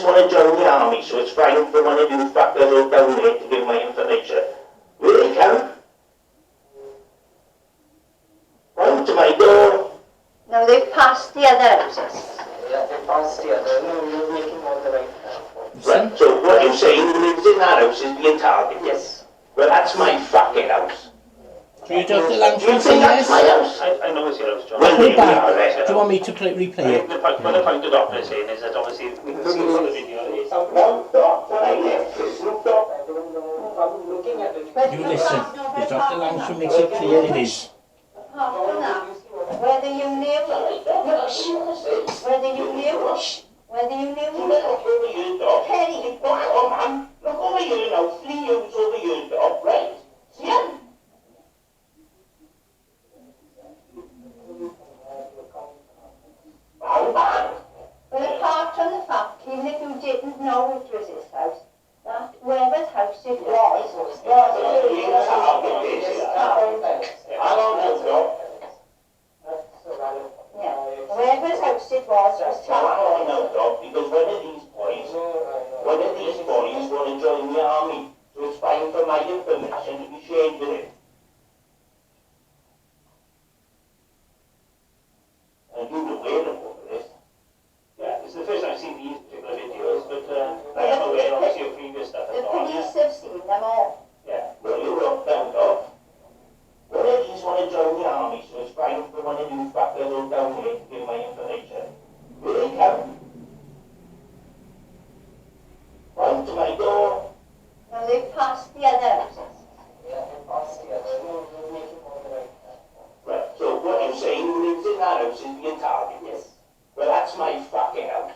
want to join the army, so it's fine for one of you fuckers down there to give my information. Will they come? Come to my door. No, they've passed the other houses. Yeah, they passed the other. No, you're making all the right points. Right, so what you're saying, who lives in that house is being targeted? Yes. Well, that's my fucking house. Do you Dr. Langford You say think that's yes? my house? I know it's your house, John. Well, Put it there we are, back. right. Do you want me to replay it? What the point the doctor is saying is that obviously we can see from the video it is. No, Doc, when I left this, look, Doc. I don't know. I'm looking at it. You listen. If Dr. Langford makes it clear, it is. Apart from that, whether you live, whether you live, whether you live, Look over here, Doc. Penny, come on. Look over here now. 3 years over here, Doc, right? See ya? but apart from the fact, even if you didn't know it was his house, that whoever's house it was yeah, whoever's house it was I know, Doc, because one of these boys want to join the army, so it's fine for my information to be shared with him. And you're aware of all of this. Yeah, it's the first I've seen these particular videos, but I am aware obviously of previous stuff. The police have seen them all. Yeah. Well, you look down, Doc. One of these want to join the army, so it's fine for one of you fuckers down here to give my information. Will they come? Come to my door. No, they've passed the other houses. Yeah, they passed the other. No, you're making all the right points. Right, so what you're saying, who lives in that house is being targeted? Yes. Well, that's my fucking house.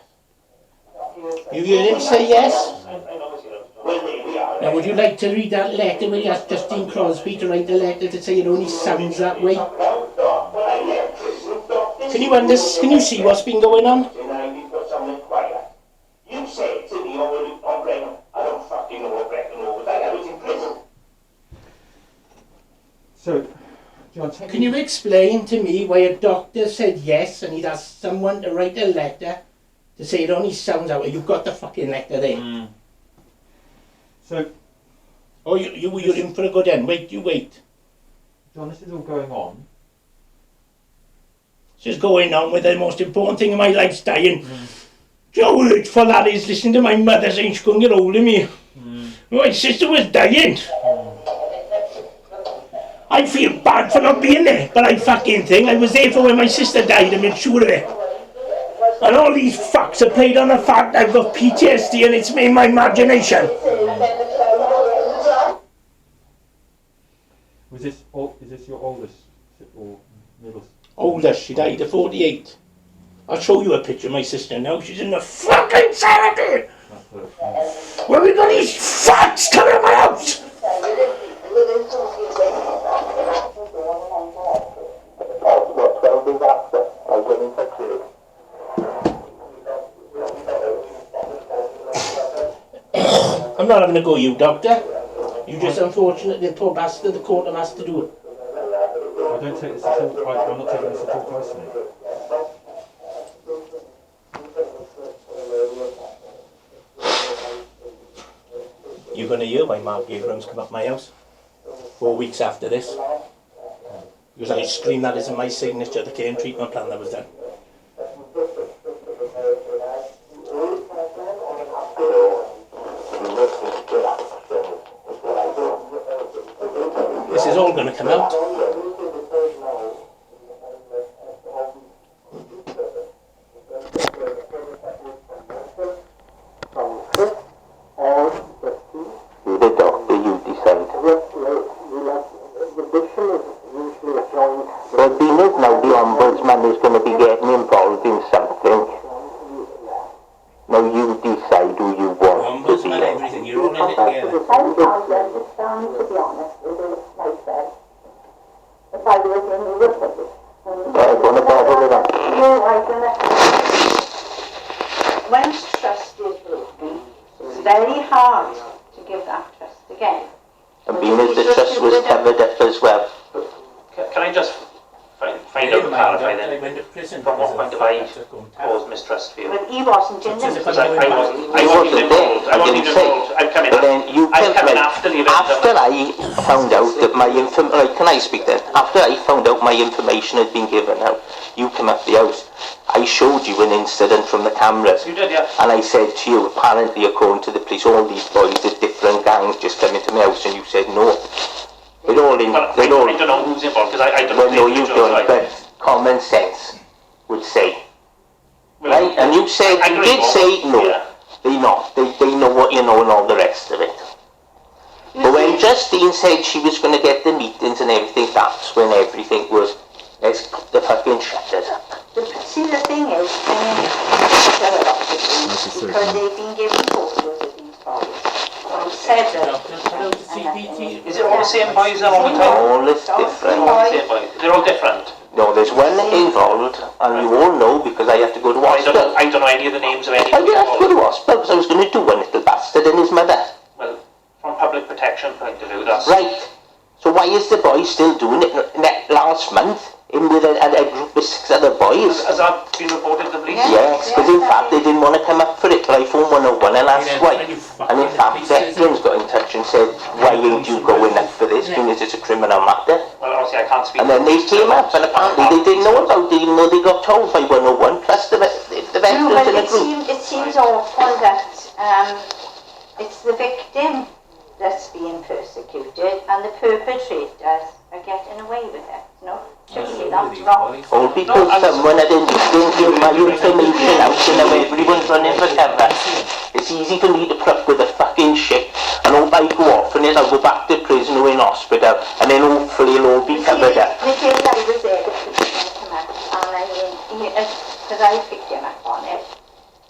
You hear him say yes? I know it's your house, John. Well, there we are. Now, would you like to read that letter where he asked Justine Crosby to write a letter to say it only sounds that way? Can you see what's been going on? You said to me on Brennan, I don't fucking know what Brennan was. I was in prison. So, John, Can you explain to me why a doctor said yes and he'd asked someone to write a letter to say it only sounds that way? You've got the fucking letter there. So, Oh, you're in for a good end. Wait, you wait. John, this is all going on. This is going on with the most important thing in my life's dying. Do you know how hurtful that is, listening to my mother saying she couldn't get hold of me? My sister was dying. I feel bad for not being there, but I fucking think I was there for when my sister died, I made sure of it. And all these fucks have played on the fact I've got PTSD and it's made my imagination. Is this your oldest or middle? Oldest, she died at 48. I'll show you a picture of my sister now. She's in the fucking cemetery. Where we got these fucks coming to my house? I'm not having a go, you doctor. You just unfortunate the poor bastard, the court has to do it. I don't take this at all. I'm not taking this at all personally. You're going to hear why Mark Abrams come up my house 4 weeks after this. Because I screamed that isn't my signature, the care and treatment plan that was done. This is all going to come out. Is going to be getting involved in something. Now you decide who you want to be. Everything, you're all in it together. I understand, to be honest, it is myself. If I was in the workplace. I want to bother with that. No, I don't. Once trust is broken, it's very hard to give that trust again. And being as the trust was covered up as well. Can I just find out and clarify then. Went to prison. From what point have I caused mistrust for you? But he wasn't in them. Because I wasn't involved. I wasn't even involved. I've come in. But then you I've come in like, after the event. after I found out that my information, can I speak then? After I found out my information had been given out, you came up the house. I showed you an incident from the cameras. You did, yeah. And I said to you, apparently according to the police, all these boys are different gangs just come into my house, and you said no. They're all in. Well, They're all. I don't know who's involved because I don't Well, know. no, you don't. But common sense would say, right? And you said I you agree, did say no. Yeah. They not. They know what you know and all the rest of it. But when Justine said she was going to get the meetings and everything, that's when everything was, let's put the fucking shutters up. See, the thing is, I mean, there are lots of things, because they've been given photos of these bodies from several. Is it all the same boys then all the time? All is different. All the same boys. They're all different. No, there's one involved, and you all know because I have to go to hospital. I don't know any of the names of any. I did have to go to hospital because I was going to do one little bastard and his mother. Well, from public protection point of view, that's Right. So why is the boy still doing it last month? In with a group of 6 other boys. Has that been reported to the police? Yes, because in fact they didn't want to come up for it, but I phoned 101 and asked why. And in fact Declan's got in touch and said, why ain't you going up for this, because it's a criminal matter. Well, obviously I can't speak. And then they came up and apparently they didn't know about it, even though they got told by 101, plus the veterans No, but in the group. it seems awful that it's the victim that's being persecuted and the perpetrators are getting away with it. No, surely that's wrong. All because someone had didn't give my information out and now everyone's running for cover. It's easy for me to put up with a fucking shit and hope I go off and then I'll go back to prison or in hospital and then hopefully it'll all be covered up. The day I was there, the police come up and I mean, because I picked him up on it,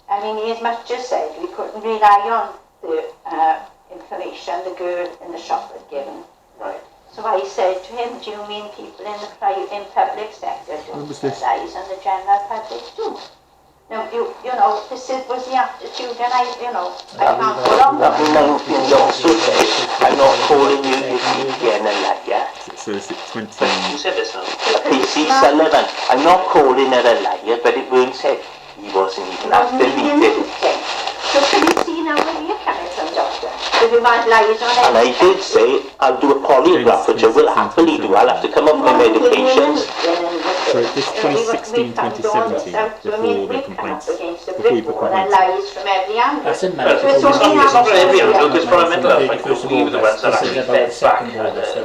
I mean, he as much as said we couldn't rely on the information the girl in the shop had given. Right. So I said to him, do you mean people in the public sector don't tell lies and the general public do? No, you know, this was the attitude and I can't go along with it. He also said, I'm not calling you again a liar. So is it 20? You said this now. PC Sullivan, I'm not calling her a liar, but it weren't said. He wasn't even at the meeting. So can you see now where you're coming from, Doctor? If you might lies on it. And I did say, I'll do a polygraph, which I will happily do. I'll have to come up with medications. So this 2016, 2017, before the complaints, before you put complaints. That's a Well, medical. it's not for every angle, because from a mental health point of view, we were the ones that actually fed back.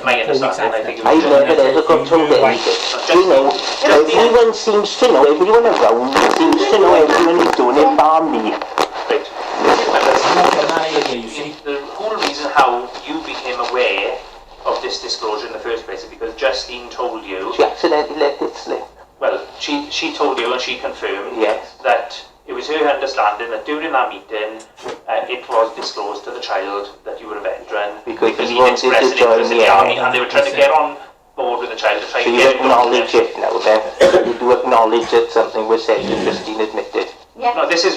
My understanding, I think it I was never ever got told anything. You know, everyone seems to know, everyone around me seems to know everyone is doing it bar me. right. The whole reason how you became aware of this disclosure in the first place is because Justine told you. She accidentally let it slip. Well, she told you and she confirmed Yes. that it was her understanding that during that meeting it was disclosed to the child that you were a veteran Because he he wanted expressed to an join interest in the the army army. and they were trying to get on board with the child to try So and you get him acknowledge it now then? You do acknowledge that something was said and Justine admitted. No, this is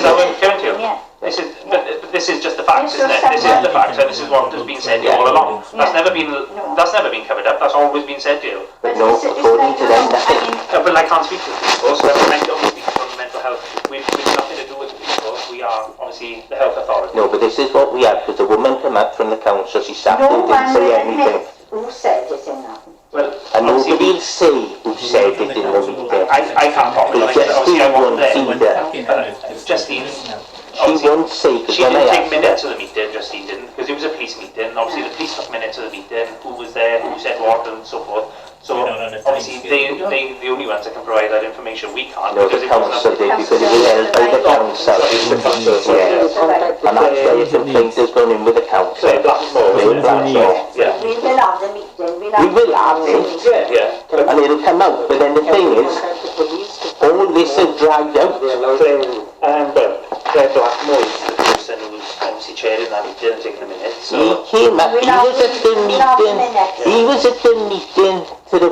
how I'm coming to you. Yeah. This is just the facts, isn't it? This is the facts, and this is what has been said to you all along. That's never been covered up. That's always been said to you. But no, according to them, nothing. But I can't speak to the people, so I can only speak on mental health. We've nothing to do with the people. We are obviously the health authority. No, but this is what we had, because the woman came up from the council, she sat there and didn't say anything. Who said it in that? Well, And obviously, nobody will say who said it in the meeting. I can't talk about it. Obviously, I wasn't there. Justine, She won't say, because she when I didn't take asked her, minutes of the meeting, Justine didn't, because it was a police meeting. Obviously, the police took minutes of the meeting, who was there, who said what, and so forth. So, obviously, they're the only ones that can provide that information. We can't, no, because the it wasn't council did, because it was held by the council. Yeah. And that's why the complaint has gone in with the council. Blackmore. Yeah. We will have the meeting. We will have it, Yeah. and it'll come out, but then the thing is, all this has dragged out. Claire Blackmore is the person who was obviously chairing that meeting and taking the minutes. He came up, he was at the meeting to the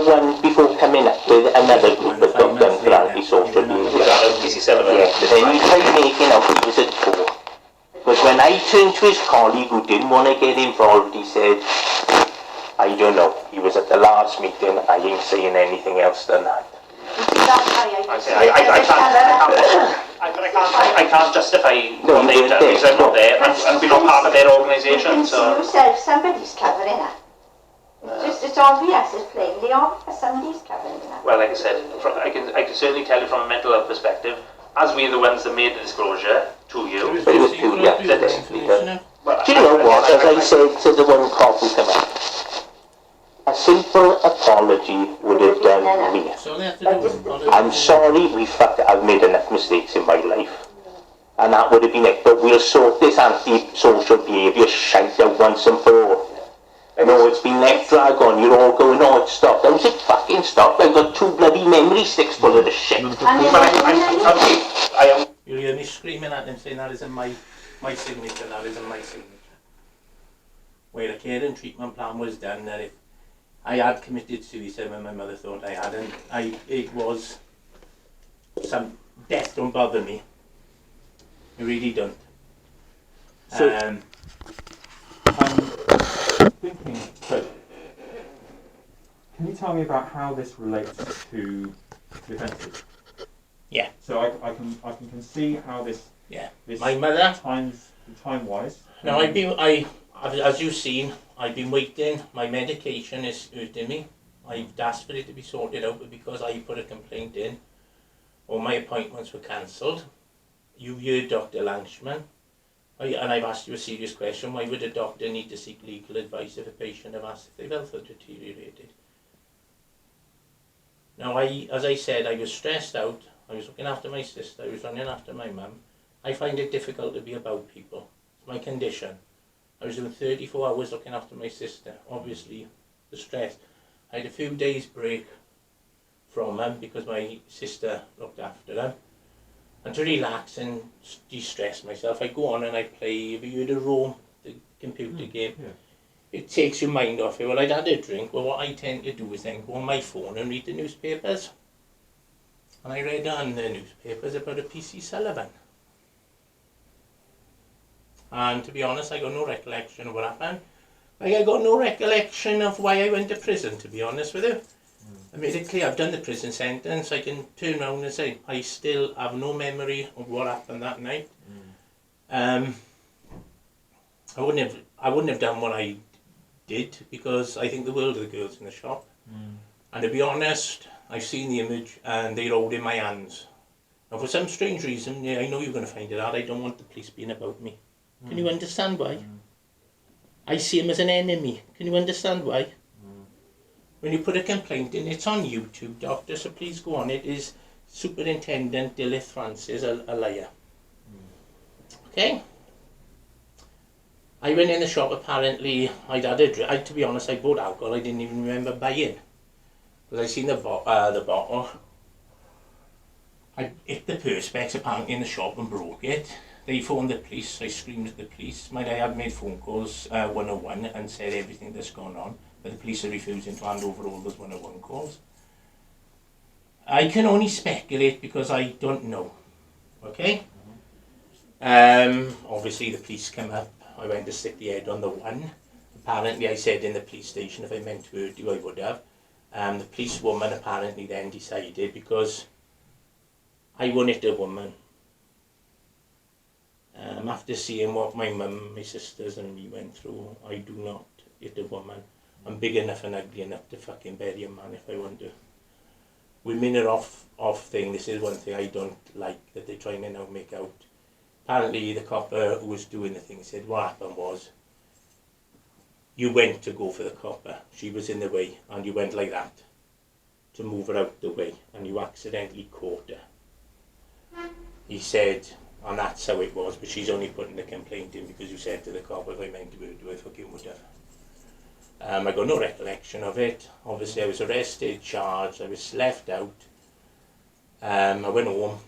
one before coming up with another group of doctors for anti-social behaviour. PC Sullivan. Yeah, but then he tried making out he was at 4. Because when I turned to his colleague who didn't want to get involved, he said, I don't know. He was at the last meeting. I ain't saying anything else than that. I can't justify No, what they've done because I'm not there and we're not part of their organisation. So yourself, somebody's covering it. It's obvious, it's plainly obvious, somebody's covering it. well, like I said, I can certainly tell you from a mental health perspective, as we're the ones that made the disclosure to you. But it was 2 years that this meeting. Do you know what? As I said to the one cop who came up, a simple apology would have done me. I'm sorry, I've made enough mistakes in my life. And that would have been it. But we'll sort this anti-social behaviour shite out once and for all. No, it's been let drag on. You're all going, oh, it stopped. How's it fucking stopped? I've got 2 bloody memory sticks full of the shit. You'll hear me screaming at them saying that isn't my signature, that isn't my signature. Where a care and treatment plan was done, that if I had committed suicide when my mother thought I had, and it was some death don't bother me. It really don't. So, I'm thinking, so, can you tell me about how this relates to the offences? Yeah. So I can see how this. Yeah. This my mother. Time wise. Now as you've seen, I've been waiting. My medication is hurting me. I've asked for it to be sorted out, but because I put a complaint in, all my appointments were cancelled. You heard Dr. Lanchman, and I've asked you a serious question. Why would a doctor need to seek legal advice if a patient have asked if their health had deteriorated? Now, as I said, I was stressed out. I was looking after my sister. I was running after my mum. I find it difficult to be about people. It's my condition. I was doing 34 hours looking after my sister. Obviously, the stress. I had a few days break from them because my sister looked after them. And to relax and de-stress myself, I go on and I play. Have you heard of Rome, the computer game? Yeah. It takes your mind off it. Well, I'd had a drink. Well, what I tend to do is then go on my phone and read the newspapers. And I read on the newspapers about a PC Sullivan. And to be honest, I got no recollection of what happened. Like, I got no recollection of why I went to prison, to be honest with you. I made it clear I've done the prison sentence. I can turn around and say I still have no memory of what happened that night. I wouldn't have done what I did because I think the world of the girls in the shop. And to be honest, I've seen the image and they're holding my hands. Now for some strange reason, yeah, I know you're going to find it out, I don't want the police being about me. Can you understand why? I see him as an enemy. Can you understand why? When you put a complaint in, it's on YouTube, doctor, so please go on. It is Superintendent Dilith Francis, a liar. Okay? I went in the shop, apparently, I'd had a drink. To be honest, I bought alcohol I didn't even remember buying. Because I seen the bottle. I hit the perspex apparently in the shop and broke it. They phoned the police, I screamed at the police. My dad had made phone calls, 101, and said everything that's gone on. But the police are refusing to hand over all those 101 calls. I can only speculate because I don't know. Okay? Obviously the police come up. I went to stick the head on the one. Apparently I said in the police station if I meant to hurt you I would have. The policewoman apparently then decided because I won't hit a woman. After seeing what my mum, my sisters and me went through, I do not hit a woman. I'm big enough and ugly enough to fucking bury a man if I want to. Women are off thing. This is one thing I don't like that they're trying to now make out. Apparently the copper who was doing the thing said what happened was you went to go for the copper. She was in the way and you went like that to move her out the way and you accidentally caught her. He said, and that's how it was, but she's only putting the complaint in because you said to the cop if I meant to do I fucking would have. I got no recollection of it. Obviously I was arrested, charged, I was left out. I went home,